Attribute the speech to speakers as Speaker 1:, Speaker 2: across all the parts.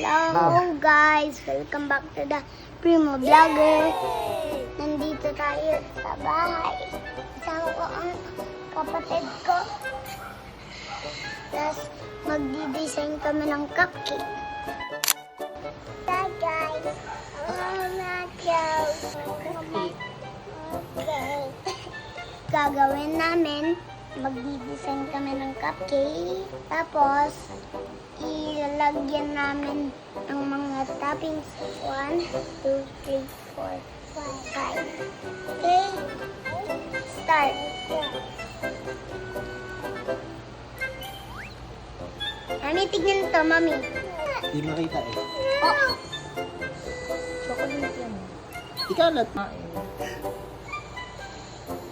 Speaker 1: Hello guys! Welcome back to the Primo Vlogger. Nandito tayo sa bahay. Kasama ko ang kapatid ko. Tapos magdi-design kami ng cupcake. Hi guys! Okay. Gagawin namin, magdi-design kami ng cupcake. Tapos, ilalagyan namin ng mga toppings. 1, 2, 3, 4, 5. Okay? Start. Mami, tignan ito, Mami.
Speaker 2: Hindi makita eh.
Speaker 1: Oh!
Speaker 3: Chocolate yan.
Speaker 2: Ikalat.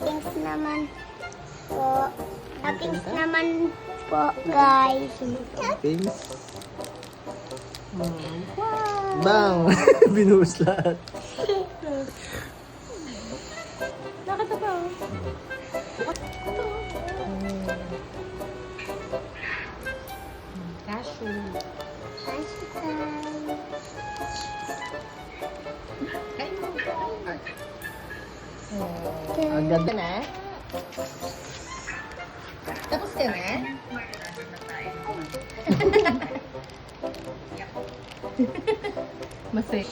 Speaker 1: Thanks naman po. Toppings naman po, guys.
Speaker 2: Pins. Bang! Binuhos lahat.
Speaker 3: Nakita ba? Cashew. Kain mo.
Speaker 2: Agad.
Speaker 3: Ka na? Tapos ka na? Masay.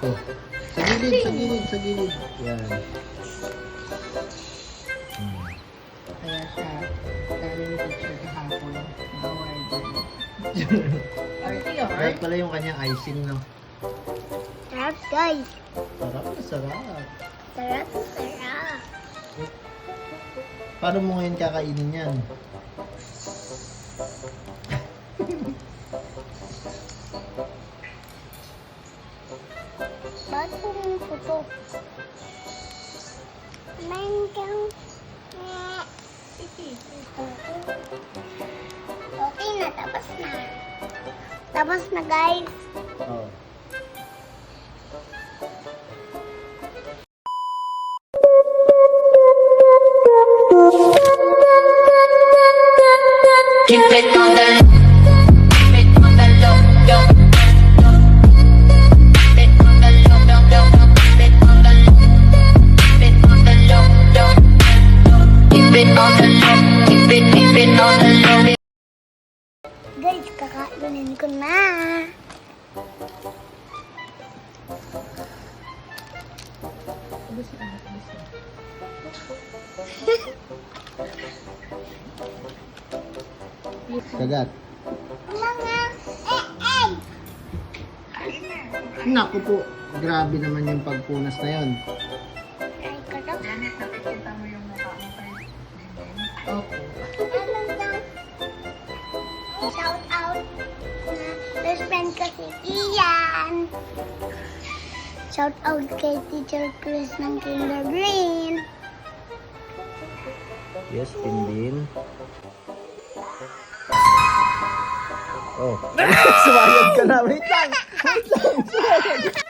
Speaker 2: Oh. Sa gilid, sa gilid, sa gilid. Yan.
Speaker 3: Kaya siya, dahil yung picture kahapon, award. Arte
Speaker 2: Kaya pala yung kanyang icing, no?
Speaker 1: Sarap, guys.
Speaker 2: Sarap na sarap.
Speaker 1: Sarap, sarap.
Speaker 2: Paano mo ngayon kakainin yan?
Speaker 1: Ba't pumunta to? Mangang. Okay na, tapos na. Tapos na, guys.
Speaker 2: Oh.
Speaker 4: Keep it on the low, keep it on the low, low. Keep it on the low, low, low. Keep it on the low, keep it on the low, low. Keep it on the low, keep it on the low.
Speaker 1: Guys, kakainin ko na.
Speaker 2: Kagat.
Speaker 1: Mga egg.
Speaker 2: Naku po. Grabe naman yung pagpunas na yun.
Speaker 1: Try ko to.
Speaker 3: Janet, nakikita mo yung mukha mo first.
Speaker 2: Okay.
Speaker 1: Ano daw? Shout out na best friend ko si Ian. Shout out kay Teacher Chris ng Kinder Green.
Speaker 2: Yes, Pindin. Oh. Sumayad ka na. Wait lang. Wait lang. Sumayad.